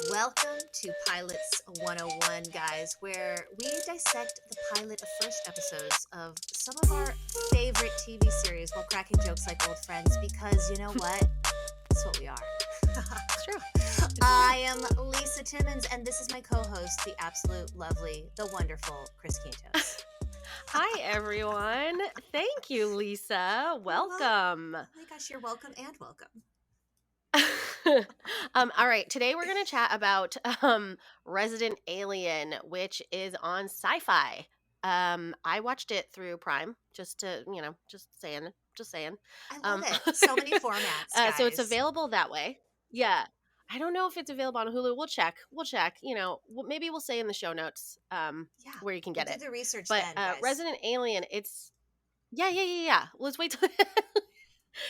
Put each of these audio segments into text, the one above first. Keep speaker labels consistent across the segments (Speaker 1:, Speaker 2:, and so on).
Speaker 1: Welcome to Pilots 101, guys, where we dissect the pilot of first episodes of some of our favorite TV series while cracking jokes like old friends, because you know what? That's what we are.
Speaker 2: It's true.
Speaker 1: I am Lisa Timmons, and this is my co-host, the absolute lovely, the wonderful Chris Quintos.
Speaker 2: Hi, everyone. Thank you, Lisa. Welcome.
Speaker 1: Oh my gosh, you're welcome and welcome.
Speaker 2: All right, today we're going to chat about Resident Alien, which is on SyFy. I watched it through Prime, just saying.
Speaker 1: I love it. So many formats, guys.
Speaker 2: So it's available that way. Yeah. I don't know if it's available on Hulu. We'll check. Maybe we'll say in the show notes where you can get
Speaker 1: we'll
Speaker 2: it.
Speaker 1: Do the research
Speaker 2: But
Speaker 1: then, guys.
Speaker 2: Resident Alien, it's yeah. Let's wait till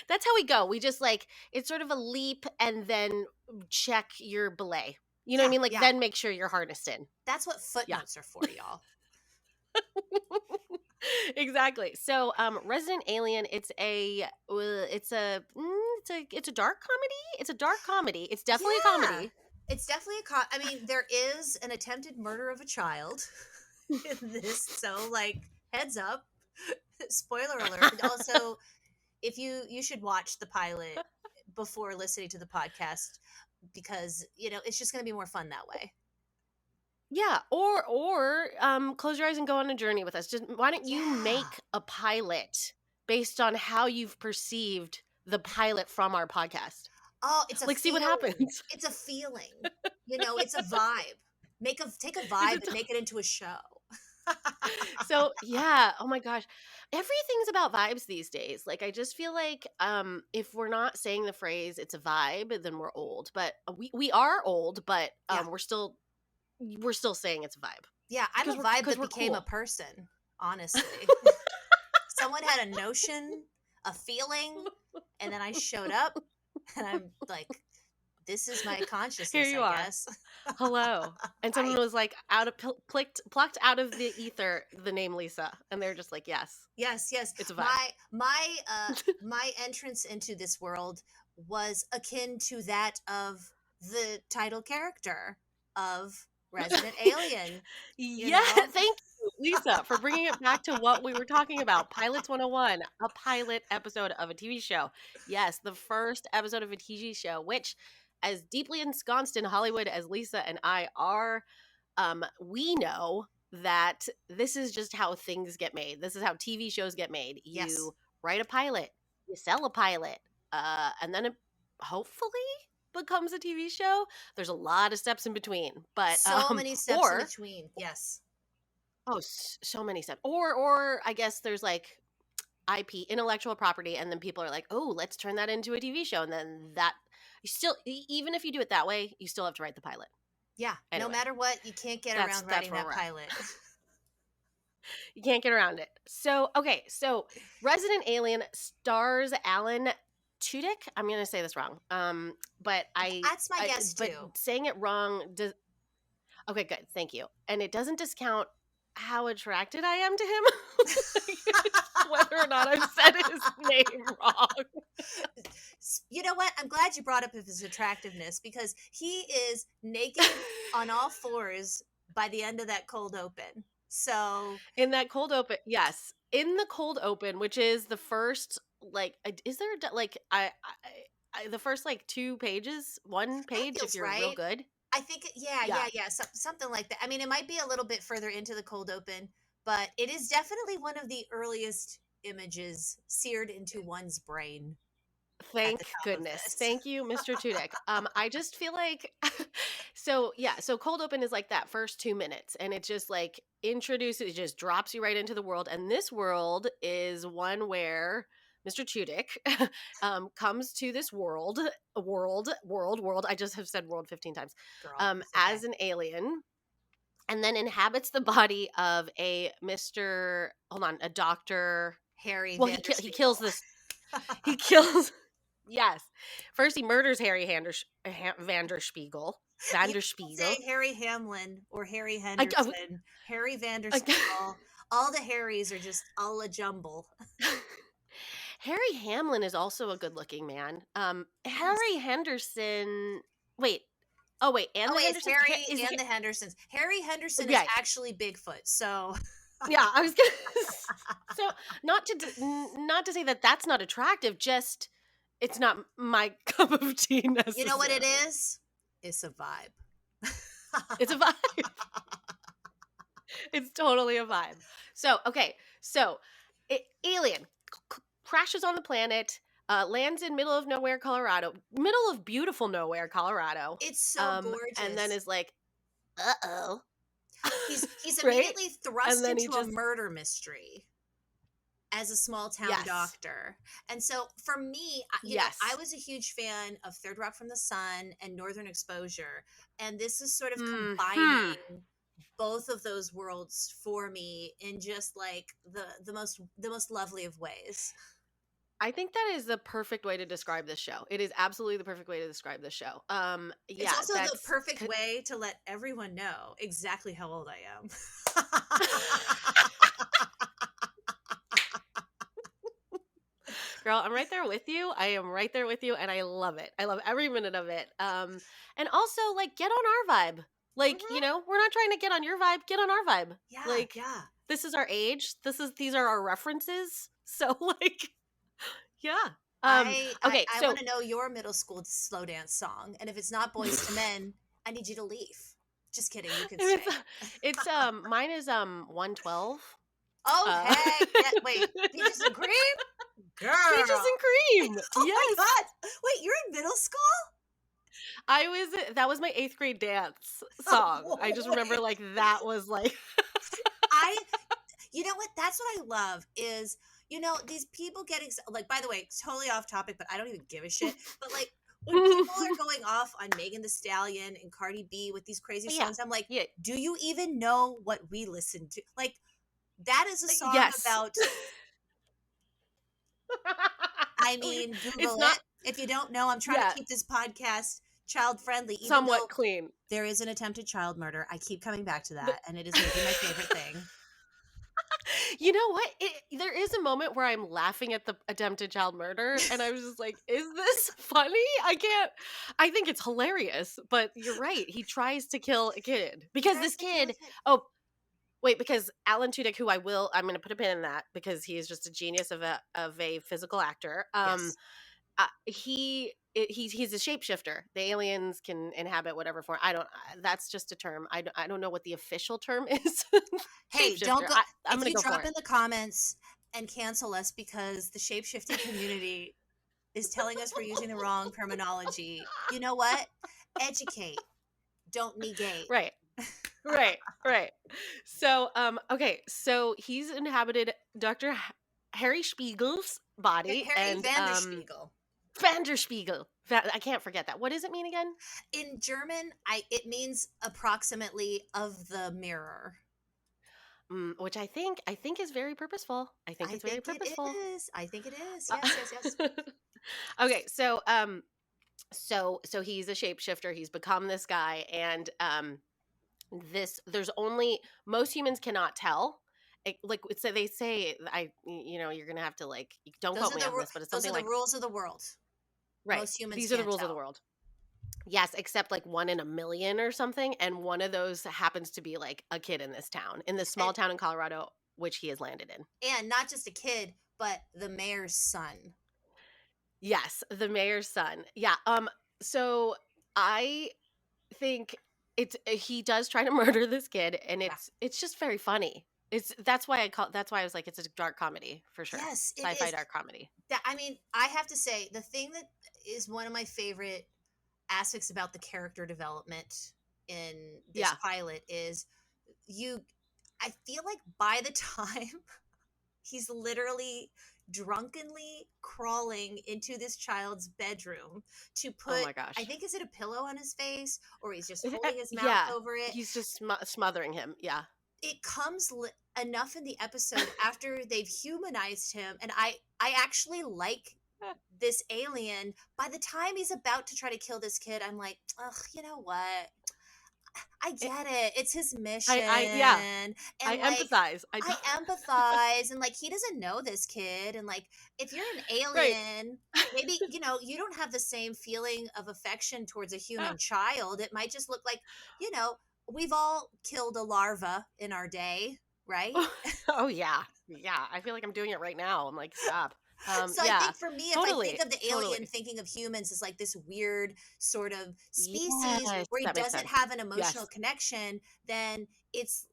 Speaker 2: that's how we go. We just it's sort of a leap and then check your belay. You know what I mean? Then make sure you're harnessed in.
Speaker 1: That's what footnotes are for, y'all.
Speaker 2: Exactly. So, Resident Alien, it's a dark comedy. It's a dark comedy. It's definitely a comedy.
Speaker 1: It's definitely I mean, there is an attempted murder of a child in this, so heads up, spoiler alert. But also, if you should watch the pilot before listening to the podcast, because it's just going to be more fun that way.
Speaker 2: Yeah, or close your eyes and go on a journey with us. Just why don't you make a pilot based on how you've perceived the pilot from our podcast?
Speaker 1: Oh, it's a
Speaker 2: see what happens.
Speaker 1: It's a feeling. It's a vibe. Take a vibe and make it into a show.
Speaker 2: So yeah, oh my gosh, everything's about vibes these days. I just feel like if we're not saying the phrase "it's a vibe," then we're old. But we are old, but we're still saying it's a vibe.
Speaker 1: Yeah, I'm a vibe that became a person, honestly. Someone had a notion, a feeling, and then I showed up, and I'm like, this is my consciousness,
Speaker 2: Here you
Speaker 1: I
Speaker 2: are.
Speaker 1: guess.
Speaker 2: Hello. And someone was plucked out of the ether the name Lisa, and they're just like, yes.
Speaker 1: It's
Speaker 2: a vibe.
Speaker 1: My entrance into this world was akin to that of the title character of Resident Alien.
Speaker 2: Thank you, Lisa, for bringing it back to what we were talking about. Pilots 101, a pilot episode of a TV show. Yes, the first episode of a TV show, which, as deeply ensconced in Hollywood as Lisa and I are, we know that this is just how things get made. This is how TV shows get made. You write a pilot, you sell a pilot, and then it hopefully becomes a TV show. There's a lot of steps in between, but
Speaker 1: so many steps in between. Yes.
Speaker 2: Oh, so many steps. Or I guess there's IP, intellectual property, and then people are like, oh, let's turn that into a TV show, and then that you still, even if you do it that way, you still have to write the pilot.
Speaker 1: Yeah. Anyway, no matter what, you can't get around writing that pilot.
Speaker 2: You can't get around it. So, okay, Resident Alien stars Alan Tudyk. I'm going to say this wrong. But
Speaker 1: that's my guess too.
Speaker 2: But saying it wrong does. Okay, good. Thank you. And it doesn't discount how attracted I am to him, whether or not I've said his name wrong.
Speaker 1: You know what? I'm glad you brought up his attractiveness, because he is naked on all fours by the end of that cold open. So
Speaker 2: in that cold open, yes, in the cold open, which is the first, is there the first 2 pages, 1 page if you're real good.
Speaker 1: I think, something like that. I mean, it might be a little bit further into the cold open, but it is definitely one of the earliest images seared into one's brain.
Speaker 2: Thank goodness. Thank you, Mr. Tudyk. I just feel like, so cold open is that first 2 minutes, and it just introduces, it just drops you right into the world. And this world is one where Mr. Tudyk comes to this world. I just have said world 15 times. Girl, as an alien, and then inhabits the body of a Dr.
Speaker 1: Harry.
Speaker 2: Well, he kills this. He kills. Yes. First, he murders Harry Vanderspiegel.
Speaker 1: Harry Hamlin or Harry Henderson. Harry Vanderspiegel. All the Harrys are just all a jumble.
Speaker 2: Harry Hamlin is also a good-looking man. Harry Henderson. Wait, Oh wait, and
Speaker 1: Oh
Speaker 2: the
Speaker 1: wait, it's
Speaker 2: Hendersons
Speaker 1: Harry
Speaker 2: is
Speaker 1: and the Hendersons. Harry Henderson is
Speaker 2: okay.
Speaker 1: actually Bigfoot, so
Speaker 2: Yeah, I was gonna. So not to say that that's not attractive, just it's not my cup of tea
Speaker 1: you know what it
Speaker 2: necessarily.
Speaker 1: is? It's a vibe.
Speaker 2: It's a vibe. It's totally a vibe. So okay, so alien crashes on the planet, lands in middle of nowhere, Colorado, middle of beautiful nowhere, Colorado,
Speaker 1: It's so
Speaker 2: and then
Speaker 1: gorgeous.
Speaker 2: is like, uh oh,
Speaker 1: He's
Speaker 2: right,
Speaker 1: immediately
Speaker 2: and
Speaker 1: thrust
Speaker 2: then he
Speaker 1: into a
Speaker 2: just
Speaker 1: murder mystery as a small town
Speaker 2: yes,
Speaker 1: doctor. And so for me, I
Speaker 2: yes,
Speaker 1: was a huge fan of Third Rock from the Sun and Northern Exposure. And this is sort of
Speaker 2: hmm.
Speaker 1: combining both of those worlds for me in just like the most lovely of ways.
Speaker 2: I think that is the perfect way to describe this show. It is absolutely the perfect way to describe this show.
Speaker 1: It's
Speaker 2: Yeah,
Speaker 1: also the
Speaker 2: that's
Speaker 1: perfect way to let everyone know exactly how old I am.
Speaker 2: girl, I'm right there with you. I am right there with you, and I love it. I love every minute of it. And also like get on our vibe. Like,
Speaker 1: Mhm.
Speaker 2: we're not trying to get on your vibe, get on our vibe.
Speaker 1: Yeah,
Speaker 2: Like,
Speaker 1: yeah.
Speaker 2: this is our age. These are our references. So like, yeah. Okay,
Speaker 1: I
Speaker 2: so
Speaker 1: want to know your middle school slow dance song, and if it's not Boys to Men, I need you to leave. Just kidding, you can
Speaker 2: it's
Speaker 1: stay.
Speaker 2: mine is 112.
Speaker 1: Oh
Speaker 2: Uh
Speaker 1: heck, yeah, wait, Peaches and Cream,
Speaker 2: Peaches
Speaker 1: girl.
Speaker 2: and Cream.
Speaker 1: Oh my
Speaker 2: Yes.
Speaker 1: god, wait, you're in middle school?
Speaker 2: That was my 8th grade dance song. I just remember
Speaker 1: Wait,
Speaker 2: like that was like
Speaker 1: I you know what? That's what I love is, these people getting like, by the way, totally off topic, but I don't even give a shit. But like when people are going off on Megan the Stallion and Cardi B with these crazy
Speaker 2: yeah.
Speaker 1: songs, I'm like,
Speaker 2: Yeah.
Speaker 1: do you even know what we listen to? Like that is a song
Speaker 2: Yes.
Speaker 1: about, I mean,
Speaker 2: It's
Speaker 1: Google
Speaker 2: not
Speaker 1: it. If you don't know, I'm trying to
Speaker 2: yeah,
Speaker 1: keep this podcast child friendly, even
Speaker 2: somewhat
Speaker 1: though
Speaker 2: clean.
Speaker 1: there is an attempted child murder. I keep coming back to
Speaker 2: The
Speaker 1: that, and it is maybe my favorite thing.
Speaker 2: You know what? There is a moment where I'm laughing at the attempted child murder, and I was just like, "Is this funny?" I can't. I think it's hilarious, but you're right. He tries to kill a kid
Speaker 1: He
Speaker 2: because
Speaker 1: tries
Speaker 2: this
Speaker 1: to kill a
Speaker 2: kid.
Speaker 1: kid.
Speaker 2: Oh, wait, because Alan Tudyk, who I'm going to put a pin in that because he is just a genius of a physical actor.
Speaker 1: Yes.
Speaker 2: He's a shapeshifter. The aliens can inhabit whatever form. I don't. That's just a term. I don't know what the official term is.
Speaker 1: Hey, don't
Speaker 2: Shapeshifter.
Speaker 1: go
Speaker 2: I'm
Speaker 1: if
Speaker 2: gonna
Speaker 1: you
Speaker 2: go for
Speaker 1: drop
Speaker 2: it.
Speaker 1: in the comments and cancel us because the shape-shifting community is telling us we're using the wrong terminology. You know what? Educate, don't negate.
Speaker 2: Right. Right. Right. So, okay. So he's inhabited Harry Spiegel's body
Speaker 1: Harry
Speaker 2: and
Speaker 1: Vanderspiegel.
Speaker 2: Vanderspiegel. I can't forget that. What does it mean again?
Speaker 1: In German, I it means approximately of the mirror.
Speaker 2: Which I think is very purposeful. I think
Speaker 1: I
Speaker 2: it's very
Speaker 1: think it
Speaker 2: purposeful.
Speaker 1: is. I think it is.
Speaker 2: Uh,
Speaker 1: Yes, yes, yes.
Speaker 2: okay, so he's a shapeshifter. He's become this guy, and this there's only most humans cannot tell. Like so they say, you're gonna have to like don't
Speaker 1: Those
Speaker 2: quote
Speaker 1: are
Speaker 2: me
Speaker 1: the
Speaker 2: on this, but it's
Speaker 1: those are
Speaker 2: something
Speaker 1: the
Speaker 2: like
Speaker 1: rules of the world.
Speaker 2: right.
Speaker 1: Most humans
Speaker 2: These are the
Speaker 1: can't
Speaker 2: rules of the
Speaker 1: tell.
Speaker 2: world. Yes, except like one in a million or something, and one of those happens to be like a kid in this town, in this small
Speaker 1: And
Speaker 2: town in Colorado, which he has landed in.
Speaker 1: not just a kid, but the mayor's son.
Speaker 2: Yes, the mayor's son. Yeah. So I think he does try to murder this kid, and
Speaker 1: Yeah.
Speaker 2: it's just very funny. That's why I was like it's a dark comedy for sure.
Speaker 1: Yes, it
Speaker 2: Sci-fi
Speaker 1: is.
Speaker 2: dark comedy.
Speaker 1: That I mean, I have to say the thing that is one of my favorite aspects about the character development in this
Speaker 2: Yeah.
Speaker 1: pilot is you I feel like by the time he's literally drunkenly crawling into this child's bedroom to
Speaker 2: Oh
Speaker 1: put,
Speaker 2: my
Speaker 1: I
Speaker 2: gosh.
Speaker 1: think, is it a pillow on his face or he's just holding his mouth
Speaker 2: Yeah.
Speaker 1: over it.
Speaker 2: He's just smothering him. Yeah.
Speaker 1: It comes enough in the episode after they've humanized him, and I actually like this alien. By the time he's about to try to kill this kid, I'm like, ugh, you know what? I
Speaker 2: It,
Speaker 1: get it. It's his mission.
Speaker 2: yeah, I
Speaker 1: And like,
Speaker 2: empathize. I
Speaker 1: I
Speaker 2: don't.
Speaker 1: empathize. And like, he doesn't know this kid. And like, if you're an
Speaker 2: Right.
Speaker 1: alien, maybe, you don't have the same feeling of affection towards a human child. It might just look like, you know, we've all killed a larva in our day, right?
Speaker 2: Oh yeah. Yeah. I feel like I'm doing it right now. I'm like, stop.
Speaker 1: So I
Speaker 2: Yeah.
Speaker 1: think for me, if I think
Speaker 2: Totally.
Speaker 1: of the alien
Speaker 2: Totally.
Speaker 1: thinking of humans as like this weird sort of species
Speaker 2: Yes.
Speaker 1: where he
Speaker 2: That makes
Speaker 1: doesn't
Speaker 2: sense.
Speaker 1: have an emotional
Speaker 2: Yes.
Speaker 1: connection, then it's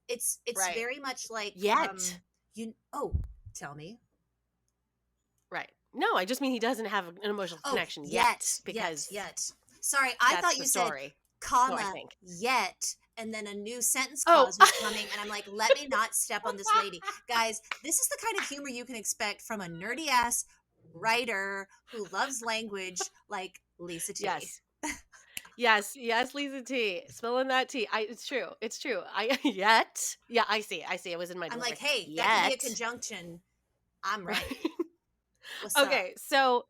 Speaker 2: Right.
Speaker 1: very much like
Speaker 2: Yet.
Speaker 1: tell me.
Speaker 2: Right. No, I just mean he doesn't have an emotional
Speaker 1: Oh,
Speaker 2: connection yet because
Speaker 1: yet. Sorry, I
Speaker 2: that's
Speaker 1: thought
Speaker 2: the
Speaker 1: you said
Speaker 2: story. So I
Speaker 1: comma
Speaker 2: think.
Speaker 1: yet, and then a new sentence
Speaker 2: Oh.
Speaker 1: clause was coming, and I'm like, let me not step on this lady. Guys, this is the kind of humor you can expect from a nerdy ass writer who loves language like Lisa T.
Speaker 2: Yes. Yes, yes, Lisa T. Spilling that tea. It's true. It's true. I yet. Yeah, I see. I see. It was in my
Speaker 1: I'm like,
Speaker 2: delivery.
Speaker 1: hey, that could be a
Speaker 2: Yet.
Speaker 1: conjunction. I'm
Speaker 2: Right.
Speaker 1: ready. What's up?
Speaker 2: Okay, so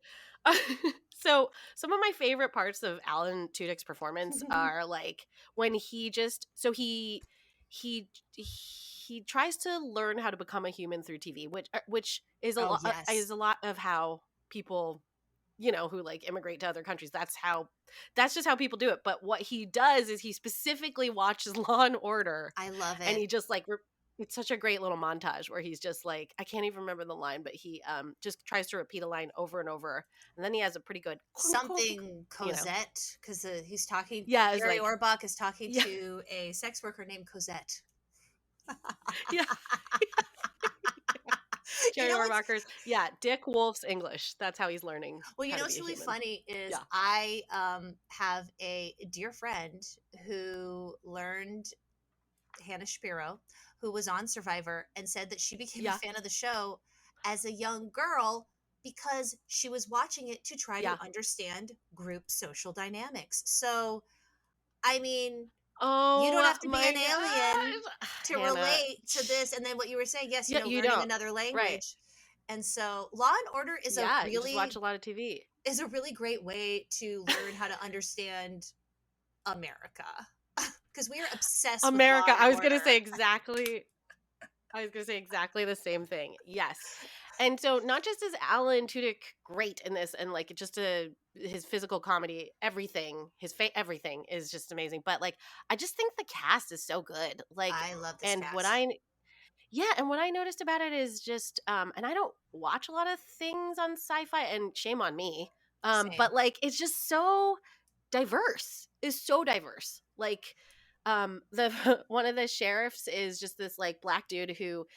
Speaker 2: so some of my favorite parts of Alan Tudyk's performance are like when he just he he tries to learn how to become a human through TV, which
Speaker 1: Oh, yes.
Speaker 2: is a lot of how people who like immigrate to other countries. That's just how people do it. But what he does is he specifically watches Law and Order,
Speaker 1: I love
Speaker 2: and
Speaker 1: it.
Speaker 2: he just like it's such a great little montage where he's just like I can't even remember the line, but he just tries to repeat a line over and over, and then he has a pretty good clunk, clunk,
Speaker 1: Something Cosette, because he's talking,
Speaker 2: yeah, it's
Speaker 1: Gary
Speaker 2: like
Speaker 1: Orbach is talking
Speaker 2: yeah,
Speaker 1: to a sex worker named Cosette.
Speaker 2: yeah.
Speaker 1: You
Speaker 2: Jerry
Speaker 1: know what's
Speaker 2: Orbachers, yeah, Dick Wolf's English. That's how he's learning
Speaker 1: Well,
Speaker 2: how to be
Speaker 1: what's
Speaker 2: a
Speaker 1: really
Speaker 2: human.
Speaker 1: funny is
Speaker 2: Yeah,
Speaker 1: I have a dear friend who learned Hannah Shapiro, who was on Survivor, and said that she became a
Speaker 2: yeah,
Speaker 1: fan of the show as a young girl because she was watching it to try to
Speaker 2: yeah.
Speaker 1: understand group social dynamics. So, I mean, you don't
Speaker 2: Oh
Speaker 1: have to be
Speaker 2: my
Speaker 1: an alien
Speaker 2: gosh,
Speaker 1: to
Speaker 2: Hannah.
Speaker 1: relate to this. And then what you were saying, yes,
Speaker 2: Yeah, you
Speaker 1: learning
Speaker 2: don't.
Speaker 1: another
Speaker 2: Right.
Speaker 1: language. And so, Law and Order
Speaker 2: Yeah, you just watch a lot of TV.
Speaker 1: is a really great way to learn how to understand America because we are obsessed with Law
Speaker 2: America.
Speaker 1: and
Speaker 2: I was gonna say
Speaker 1: Order.
Speaker 2: exactly. I was gonna say exactly the same thing. Yes, and so not just is Alan Tudyk great in this, and like just his physical comedy, everything, everything is just amazing. But like, I just think the cast is so good. Like,
Speaker 1: I love this
Speaker 2: and
Speaker 1: cast.
Speaker 2: and what I noticed about it is just, and I don't watch a lot of things on SyFy, and shame on me.
Speaker 1: Same.
Speaker 2: But like, it's just so diverse. Is so diverse. Like, the one of the sheriffs is just this like black dude who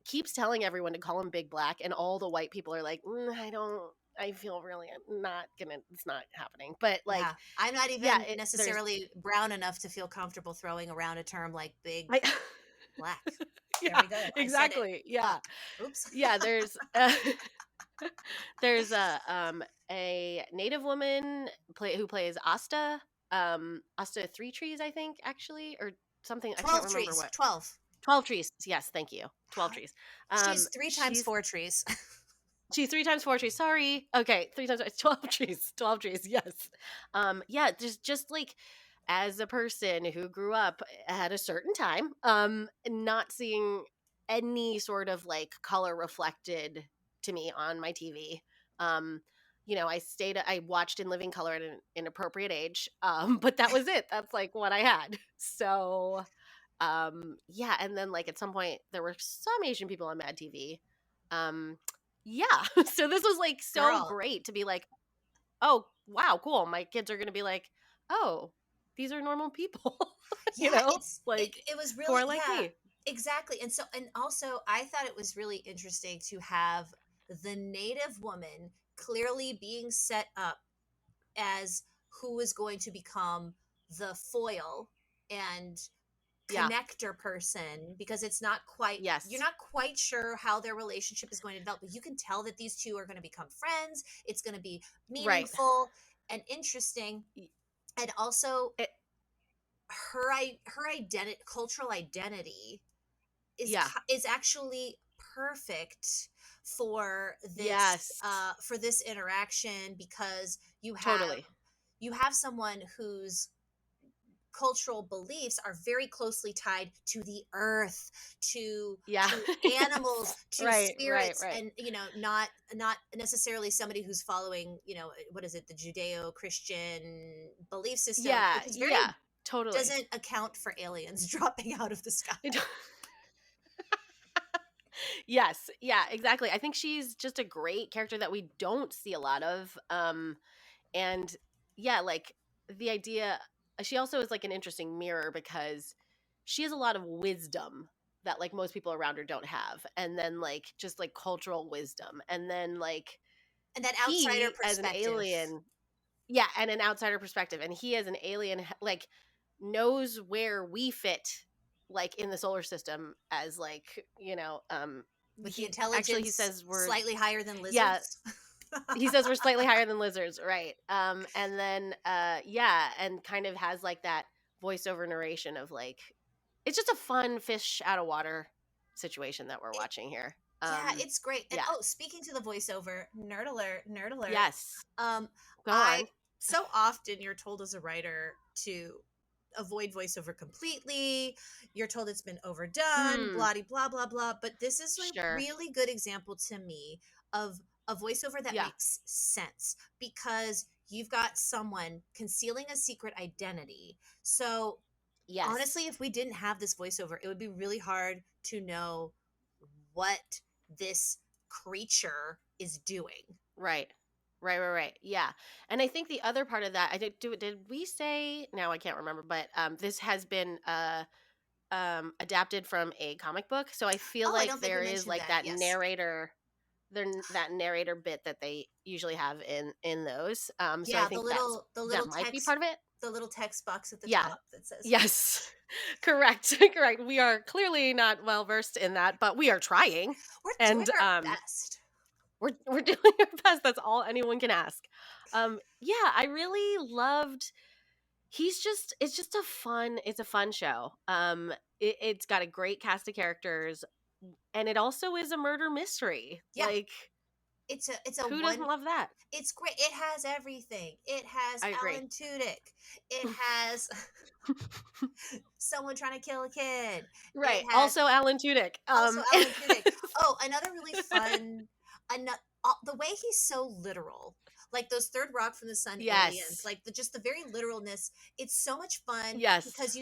Speaker 2: keeps telling everyone to call him Big Black, and all the white people are like, I don't. I feel really not gonna. It's not happening. But like,
Speaker 1: Yeah. I'm not
Speaker 2: yeah,
Speaker 1: even
Speaker 2: there's.
Speaker 1: necessarily brown enough to feel comfortable throwing around a term like big
Speaker 2: I,
Speaker 1: black. There
Speaker 2: yeah,
Speaker 1: we go. I said it.
Speaker 2: exactly. Yeah,
Speaker 1: Fuck. Oops.
Speaker 2: yeah. There's. There's a native woman who plays Asta. Asta Three Trees, I think, actually, or something. I can't
Speaker 1: 12
Speaker 2: remember
Speaker 1: trees.
Speaker 2: what.
Speaker 1: 12.
Speaker 2: 12 Trees. Yes, thank you. 12 Trees.
Speaker 1: She's three times
Speaker 2: She's
Speaker 1: four trees.
Speaker 2: three times 4 trees. Sorry. Okay, three times it's 12 trees. 12 trees. Yes. Yeah. Just like as a person who grew up at a certain time, not seeing any sort of like color reflected to me on my TV. Um, I watched in living color at an inappropriate age. But that was it. That's like what I had. So, yeah. And then like at some point there were some Asian people on Mad TV. Um, yeah. So this was like so
Speaker 1: Girl.
Speaker 2: great to be like, oh, wow, cool. My kids are going to be like, oh, these are normal people,
Speaker 1: Yeah,
Speaker 2: like
Speaker 1: it was
Speaker 2: who
Speaker 1: really,
Speaker 2: are like
Speaker 1: yeah,
Speaker 2: me.
Speaker 1: exactly. And also I thought it was really interesting to have the native woman clearly being set up as who is going to become the foil and
Speaker 2: Yeah.
Speaker 1: connector person, because you're
Speaker 2: Yes.
Speaker 1: not quite sure how their relationship is going to develop, but you can tell that these two are going to become friends. It's going to be
Speaker 2: Right.
Speaker 1: meaningful and interesting.
Speaker 2: Y-
Speaker 1: And also
Speaker 2: It,
Speaker 1: her identity, cultural identity
Speaker 2: yeah.
Speaker 1: is actually perfect
Speaker 2: Yes.
Speaker 1: for this interaction, because
Speaker 2: Totally.
Speaker 1: you have someone whose cultural beliefs are very closely tied to the earth, to
Speaker 2: Yeah.
Speaker 1: animals,
Speaker 2: Yes.
Speaker 1: to
Speaker 2: Right, right,
Speaker 1: spirits,
Speaker 2: right.
Speaker 1: and not necessarily somebody who's following, what is it, the Judeo-Christian belief system,
Speaker 2: Yeah,
Speaker 1: which is very
Speaker 2: yeah, totally.
Speaker 1: doesn't account for aliens dropping out of the sky.
Speaker 2: It Yes, yeah, exactly. I think she's just a great character that we don't see a lot of. And yeah, like the idea, she also is like an interesting mirror because she has a lot of wisdom that like most people around her don't have. And then like just like cultural wisdom. And then like
Speaker 1: And that outsider
Speaker 2: he as an
Speaker 1: perspective.
Speaker 2: alien, yeah, and an outsider perspective. And he as an alien like knows where we fit like in the solar system as like,
Speaker 1: With the
Speaker 2: he
Speaker 1: intelligence
Speaker 2: says we're,
Speaker 1: slightly higher than
Speaker 2: yeah,
Speaker 1: lizards.
Speaker 2: he says we're slightly higher than lizards, right? And then yeah, and kind of has like that voiceover narration of like it's just a fun fish out of water situation that we're
Speaker 1: It,
Speaker 2: watching here.
Speaker 1: yeah, it's great. And
Speaker 2: Yeah.
Speaker 1: oh, speaking to the voiceover, nerd alert, nerd alert.
Speaker 2: Yes.
Speaker 1: Um,
Speaker 2: Go
Speaker 1: I
Speaker 2: on.
Speaker 1: so often you're told as a writer to avoid voiceover completely. You're told it's been overdone,
Speaker 2: Hmm.
Speaker 1: blah blah blah blah. But this is a
Speaker 2: Sure.
Speaker 1: really good example to me of a voiceover that
Speaker 2: Yeah.
Speaker 1: makes sense because you've got someone concealing a secret identity. So
Speaker 2: Yes.
Speaker 1: honestly, if we didn't have this voiceover, it would be really hard to know what this creature is doing.
Speaker 2: Right. Right. Yeah. And I think the other part of that, I did we say, now I can't remember, but this has been adapted from a comic book. So I feel
Speaker 1: Oh, I
Speaker 2: like
Speaker 1: don't think we
Speaker 2: there is
Speaker 1: mentioned
Speaker 2: like
Speaker 1: that.
Speaker 2: that
Speaker 1: Yes.
Speaker 2: narrator, that narrator bit that they usually have in those. So I
Speaker 1: Yeah, the
Speaker 2: think that's
Speaker 1: little the
Speaker 2: that
Speaker 1: little
Speaker 2: might be
Speaker 1: text
Speaker 2: part of it.
Speaker 1: the little text box at the
Speaker 2: Yeah.
Speaker 1: top that says
Speaker 2: Yes. Correct. Correct. We are clearly not well versed in that, but we are trying.
Speaker 1: we're doing
Speaker 2: And
Speaker 1: our best.
Speaker 2: we're doing our best. That's all anyone can ask. Yeah, I really loved, it's a fun show. It's got a great cast of characters, and it also is a murder mystery.
Speaker 1: Yeah,
Speaker 2: Like,
Speaker 1: it's a
Speaker 2: who doesn't
Speaker 1: one
Speaker 2: love that?
Speaker 1: it's great. It has everything. It has
Speaker 2: I agree.
Speaker 1: Alan Tudyk. It has someone trying to kill a kid. It
Speaker 2: Right.
Speaker 1: has
Speaker 2: Also Alan Tudyk.
Speaker 1: also Alan Tudyk. Oh, another really fun, the way he's so literal, like those third rock from the sun aliens,
Speaker 2: Yes.
Speaker 1: like just the very literalness. It's so much fun
Speaker 2: Yes.
Speaker 1: because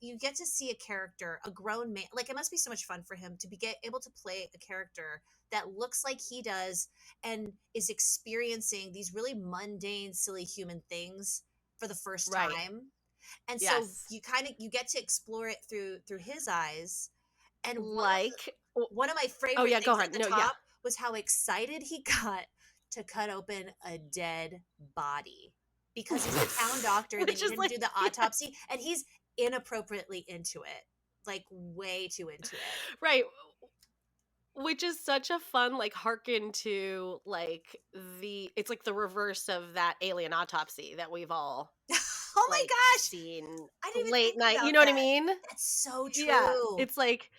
Speaker 1: you get to see a character, a grown man. Like it must be so much fun for him to able to play a character that looks like he does and is experiencing these really mundane, silly human things for the first
Speaker 2: Right.
Speaker 1: time. And so
Speaker 2: Yes.
Speaker 1: you get to explore it through his eyes. And
Speaker 2: Like,
Speaker 1: one of my
Speaker 2: oh
Speaker 1: favorite
Speaker 2: yeah, go
Speaker 1: things at
Speaker 2: on.
Speaker 1: the
Speaker 2: No, yeah.
Speaker 1: top was how excited he got to cut open a dead body because he's the town doctor. They
Speaker 2: Which
Speaker 1: need
Speaker 2: is
Speaker 1: him to
Speaker 2: like,
Speaker 1: do the
Speaker 2: yeah,
Speaker 1: autopsy, and he's inappropriately into it, like way too into it.
Speaker 2: right. Which is such a fun like harken to like it's like the reverse of that alien autopsy that we've all
Speaker 1: Oh my
Speaker 2: like
Speaker 1: gosh,
Speaker 2: seen
Speaker 1: I didn't even
Speaker 2: late
Speaker 1: think
Speaker 2: night. You
Speaker 1: about
Speaker 2: know what I
Speaker 1: that.
Speaker 2: mean?
Speaker 1: That's so
Speaker 2: Yeah.
Speaker 1: true.
Speaker 2: It's like,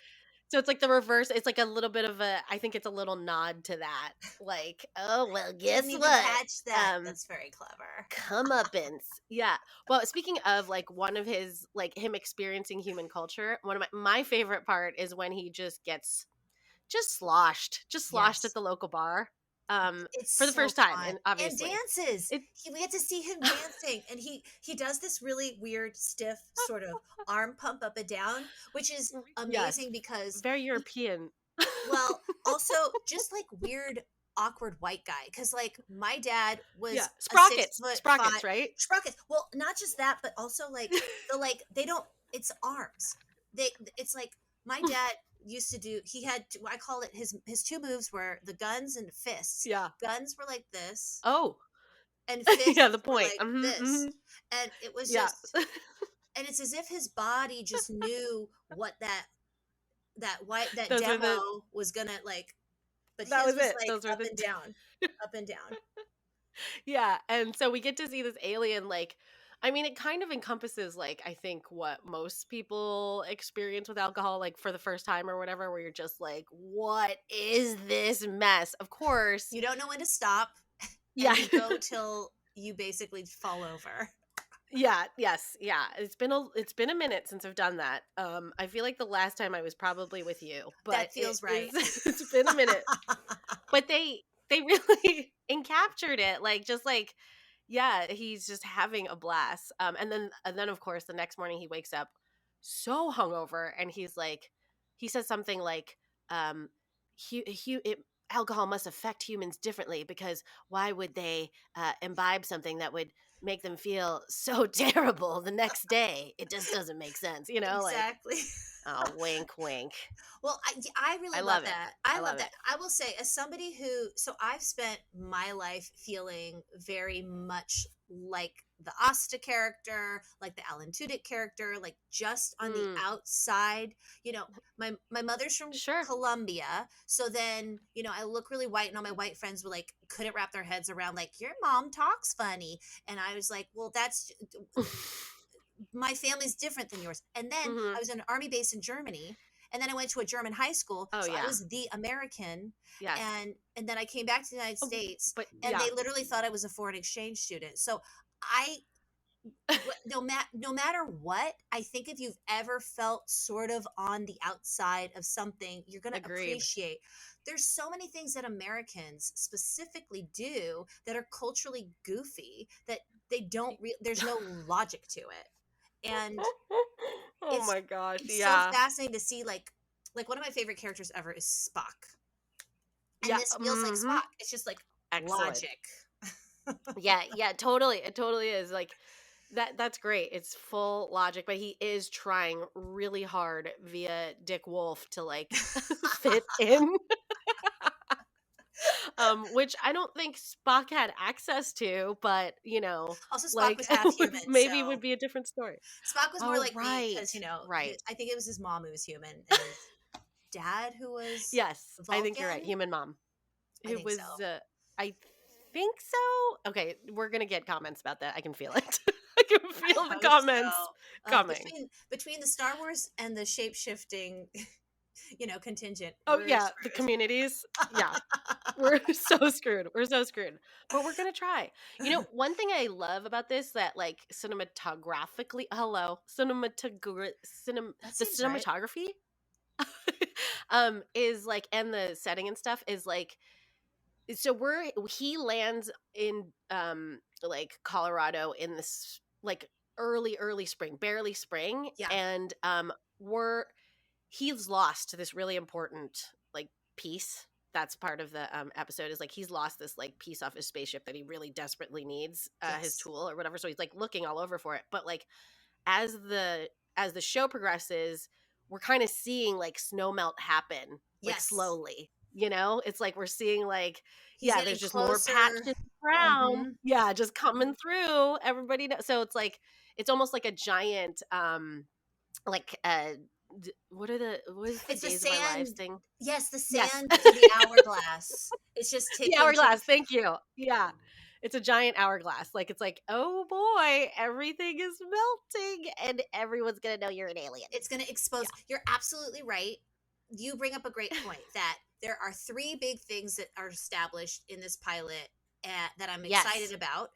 Speaker 2: so it's like the reverse. It's like a little bit of a, I think it's a little nod to that. Like, oh well, guess
Speaker 1: Didn't even
Speaker 2: what?
Speaker 1: catch that. That's very clever.
Speaker 2: Comeuppance. Yeah. Well, speaking of like one of his like him experiencing human culture, one of my favorite part is when he just gets just sloshed at
Speaker 1: Yes.
Speaker 2: the local bar.
Speaker 1: It's
Speaker 2: For the
Speaker 1: so
Speaker 2: first time,
Speaker 1: fun.
Speaker 2: and
Speaker 1: And
Speaker 2: obviously.
Speaker 1: dances.
Speaker 2: It
Speaker 1: We get to see him dancing, and he does this really weird, stiff sort of arm pump up and down, which is
Speaker 2: yes,
Speaker 1: amazing because
Speaker 2: very European.
Speaker 1: well, also just like weird, awkward white guy. Because like my dad
Speaker 2: Yeah,
Speaker 1: was a six
Speaker 2: sprockets,
Speaker 1: foot five
Speaker 2: sprockets, right?
Speaker 1: sprockets. Well, not just that, but also like they don't. It's arms. It's like my dad used to do. He had I call it his two moves were the guns and fists.
Speaker 2: Yeah.
Speaker 1: Guns were like this,
Speaker 2: Oh,
Speaker 1: and
Speaker 2: yeah. The
Speaker 1: fists were
Speaker 2: point.
Speaker 1: like this, and it was
Speaker 2: Yeah.
Speaker 1: just. And it's as if his body just knew what that
Speaker 2: Those are the.
Speaker 1: demo was gonna like, but
Speaker 2: That
Speaker 1: his
Speaker 2: was
Speaker 1: was
Speaker 2: it.
Speaker 1: like
Speaker 2: Those were
Speaker 1: up
Speaker 2: the.
Speaker 1: and down, up and down.
Speaker 2: Yeah, and so we get to see this alien like, I mean it kind of encompasses like I think what most people experience with alcohol like for the first time or whatever, where you're just like, what is this mess? Of course.
Speaker 1: You don't know when to stop,
Speaker 2: Yeah.
Speaker 1: and you go till you basically fall over.
Speaker 2: Yes, yeah. It's been a minute since I've done that. I feel like the last time I was probably with you, but
Speaker 1: That
Speaker 2: it
Speaker 1: feels right.
Speaker 2: is it's been a minute. But they really encaptured it, like, just like, yeah, he's just having a blast. And then of course the next morning he wakes up so hungover, and he says something like, um, alcohol must affect humans differently, because why would they imbibe something that would make them feel so terrible the next day? It just doesn't make sense, like,
Speaker 1: Exactly.
Speaker 2: oh, wink, wink.
Speaker 1: Well, I really
Speaker 2: I
Speaker 1: love
Speaker 2: love it.
Speaker 1: that.
Speaker 2: I
Speaker 1: I love
Speaker 2: love
Speaker 1: that.
Speaker 2: it.
Speaker 1: I will say, as somebody so I've spent my life feeling very much like the Asta character, like the Alan Tudyk character, like just on the
Speaker 2: Mm,
Speaker 1: outside. You know, my mother's from
Speaker 2: sure.
Speaker 1: Colombia, so then I look really white, and all my white friends were like couldn't wrap their heads around like your mom talks funny, and I was like, well, that's my family's different than yours. And then I
Speaker 2: Hmm.
Speaker 1: was in an army base in Germany, and then I went to a German high school,
Speaker 2: Oh
Speaker 1: so I
Speaker 2: yeah.
Speaker 1: was the American.
Speaker 2: Yes.
Speaker 1: And then I came back to the United
Speaker 2: Oh,
Speaker 1: States,
Speaker 2: but
Speaker 1: and
Speaker 2: yeah.
Speaker 1: they literally thought I was a foreign exchange student. So I no matter what, I think if you've ever felt sort of on the outside of something, you're going to
Speaker 2: Agreed.
Speaker 1: appreciate there's so many things that Americans specifically do that are culturally goofy that there's no logic to it. And
Speaker 2: Oh
Speaker 1: it's
Speaker 2: my gosh,
Speaker 1: it's so
Speaker 2: yeah.
Speaker 1: fascinating to see, like one of my favorite characters ever is Spock. And
Speaker 2: Yeah,
Speaker 1: this feels like
Speaker 2: mhm.
Speaker 1: Spock. It's just like
Speaker 2: Excellent.
Speaker 1: logic.
Speaker 2: Yeah, yeah, totally. It totally is, like, that's great. It's full logic, but he is trying really hard via Dick Wolf to, like, fit in, which I don't think Spock had access to, but,
Speaker 1: Also, Spock
Speaker 2: like,
Speaker 1: was half human,
Speaker 2: maybe would
Speaker 1: so
Speaker 2: be a different story.
Speaker 1: Spock was more
Speaker 2: Oh,
Speaker 1: like me
Speaker 2: right,
Speaker 1: because
Speaker 2: right.
Speaker 1: I think it was his mom who was human and his dad who was
Speaker 2: Yes, I think you're right.
Speaker 1: Vulcan.
Speaker 2: Human mom.
Speaker 1: I
Speaker 2: It
Speaker 1: think so.
Speaker 2: was, I think so. Okay, we're gonna get comments about that. I can feel it. I can
Speaker 1: I
Speaker 2: feel the
Speaker 1: hope
Speaker 2: comments
Speaker 1: so.
Speaker 2: coming.
Speaker 1: Between the Star Wars and the shape shifting, contingent,
Speaker 2: Oh
Speaker 1: we're
Speaker 2: yeah, the
Speaker 1: screwed.
Speaker 2: communities. Yeah, we're so screwed. We're so screwed. But we're gonna try. One thing I love about this, that, like,
Speaker 1: That
Speaker 2: the
Speaker 1: seems right.
Speaker 2: cinematography is like, and the setting and stuff is like, so he lands in like Colorado in this, like, early spring, barely spring,
Speaker 1: Yeah.
Speaker 2: and we're he's lost this really important, like, piece. That's part of the episode, is like he's lost this, like, piece off his spaceship that he really desperately needs, his
Speaker 1: Yes.
Speaker 2: tool or whatever, so he's like looking all over for it. But, like, as the show progresses, we're kind of seeing, like, snow melt happen, like,
Speaker 1: Yes.
Speaker 2: slowly. It's like we're seeing, like,
Speaker 1: He's
Speaker 2: yeah,
Speaker 1: getting
Speaker 2: there's just more
Speaker 1: closer.
Speaker 2: patches brown,
Speaker 1: Hmm.
Speaker 2: yeah, just coming through. Everybody so it's like, it's almost like a giant, like, what is the
Speaker 1: It's the
Speaker 2: Days of Our Lives
Speaker 1: sand.
Speaker 2: thing?
Speaker 1: Yes, the
Speaker 2: Yes.
Speaker 1: sand through the hourglass. It's just
Speaker 2: The
Speaker 1: ticking, ticking.
Speaker 2: hourglass, thank you. Yeah. It's a giant hourglass. Like, it's like, oh boy, everything is melting and everyone's gonna know you're an alien.
Speaker 1: It's going to
Speaker 2: Yeah.
Speaker 1: expose. You're absolutely right. You bring up a great point that there are three big things that are established in this pilot that I'm excited
Speaker 2: Yes.
Speaker 1: about.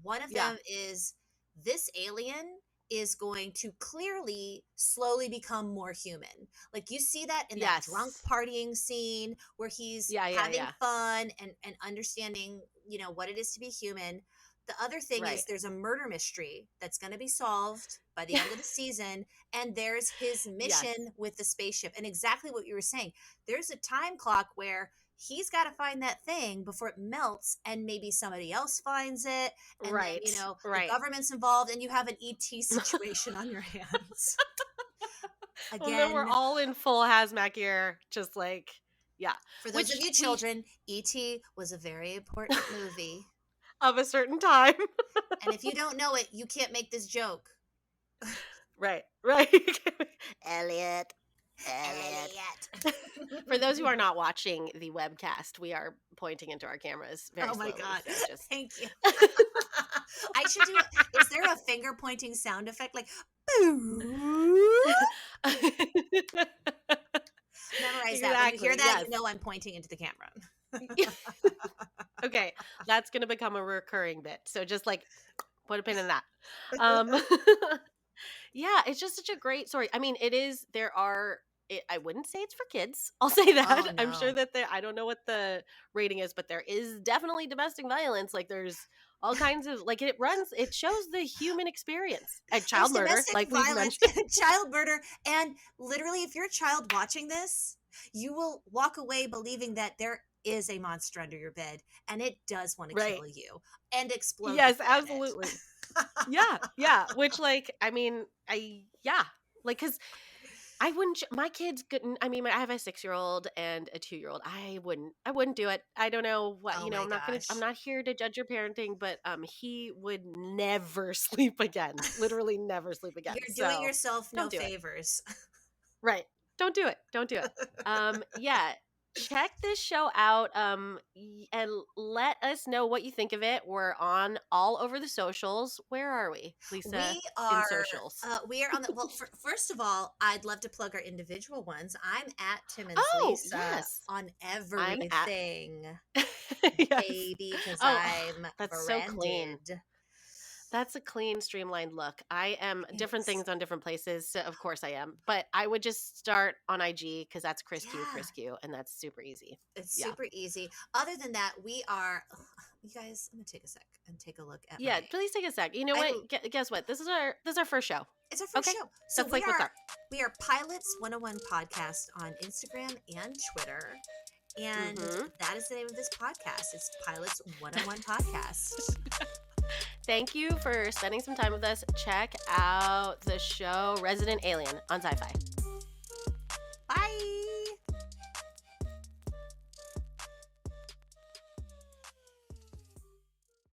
Speaker 1: One of
Speaker 2: Yeah.
Speaker 1: them is this alien is going to clearly slowly become more human. Like you see that in that drunk
Speaker 2: Yes.
Speaker 1: partying scene where he's
Speaker 2: Yeah, yeah,
Speaker 1: having
Speaker 2: yeah.
Speaker 1: fun and understanding, what it is to be human. The other thing is
Speaker 2: Right.
Speaker 1: there's a murder mystery that's going to be solved by the end of the season, and there's his
Speaker 2: Yes.
Speaker 1: mission with the spaceship. And exactly what you were saying, there's a time clock where he's got to find that thing before it melts, and maybe somebody else finds it, and then
Speaker 2: Right.
Speaker 1: the
Speaker 2: Right.
Speaker 1: government's involved, and you have an ET situation on your hands
Speaker 2: And then we're
Speaker 1: again.
Speaker 2: all in full hazmat gear, just like, yeah.
Speaker 1: For those of
Speaker 2: Which
Speaker 1: you children, ET was a very important movie,
Speaker 2: of a certain time.
Speaker 1: and if you don't know it, you can't make this joke.
Speaker 2: Right. Right. Elliot. Elliot.
Speaker 1: Elliot.
Speaker 2: For those who are not watching the webcast, we are pointing into our cameras very
Speaker 1: Oh my
Speaker 2: slowly.
Speaker 1: god!
Speaker 2: So just
Speaker 1: Thank you. I should do. Is there a finger pointing sound effect like? Boo? Memorize that. When you hear
Speaker 2: Exactly.
Speaker 1: that,
Speaker 2: Yes.
Speaker 1: you know I'm pointing into the camera.
Speaker 2: Okay. That's going to become a recurring bit. So just like put a pin in that. Um, yeah, it's just such a great story. I mean, it is. I wouldn't say it's for kids. I'll say
Speaker 1: Oh
Speaker 2: that. I'm sure
Speaker 1: no.
Speaker 2: that there. I don't know what the rating is, but there is definitely domestic violence. Like there's all kinds of like it runs. It shows the human experience and
Speaker 1: There's
Speaker 2: child murder,
Speaker 1: domestic
Speaker 2: like we've
Speaker 1: violence
Speaker 2: mentioned.
Speaker 1: and child murder. And literally, if you're a child watching this, you will walk away believing that there is a monster under your bed and it does want to
Speaker 2: Right.
Speaker 1: kill you and explode the
Speaker 2: Yes,
Speaker 1: planet.
Speaker 2: absolutely. Yeah, yeah. Which, like, I mean, yeah, like, cause I wouldn't. My kids couldn't. I mean, I have a 6-year-old and a 2-year-old. I wouldn't do it. I don't know what.
Speaker 1: Oh my
Speaker 2: I'm not gonna. I'm
Speaker 1: gosh.
Speaker 2: not here to judge your parenting, but he would never sleep again. Literally, never sleep again.
Speaker 1: You're doing
Speaker 2: So,
Speaker 1: yourself no
Speaker 2: don't do it.
Speaker 1: favors.
Speaker 2: Right. Don't do it. Don't do it. Yeah. Check this show out. And let us know what you think of it. We're on all over the socials. Where are we, Lisa?
Speaker 1: We
Speaker 2: In
Speaker 1: are
Speaker 2: socials.
Speaker 1: we are on the well. First of all, I'd love to plug our individual ones. I'm at Timmons
Speaker 2: Oh
Speaker 1: Lisa
Speaker 2: yes.
Speaker 1: on
Speaker 2: I'm at
Speaker 1: everything,
Speaker 2: yes.
Speaker 1: baby, because
Speaker 2: Oh,
Speaker 1: I'm
Speaker 2: that's so clean.
Speaker 1: branded.
Speaker 2: That's a clean, streamlined look. I am different
Speaker 1: Thanks.
Speaker 2: things on different places. So of course I am. But I would just start on IG because that's
Speaker 1: Yeah,
Speaker 2: Chris Q, and that's super easy.
Speaker 1: it's
Speaker 2: Yeah.
Speaker 1: super easy. Other than that, we are. You guys, I'm gonna take a sec and take a look at
Speaker 2: Yeah,
Speaker 1: my.
Speaker 2: please take a sec. You know
Speaker 1: I,
Speaker 2: what? Guess what? This is our first show.
Speaker 1: it's our first
Speaker 2: Okay?
Speaker 1: show, so
Speaker 2: That's like what's up.
Speaker 1: we are Pilots 101 podcast on Instagram and Twitter. And
Speaker 2: Mhm.
Speaker 1: that is the name of this podcast. It's Pilots 101 Podcast.
Speaker 2: Thank you for spending some time with us. Check out the show Resident Alien on SyFy.
Speaker 1: Bye.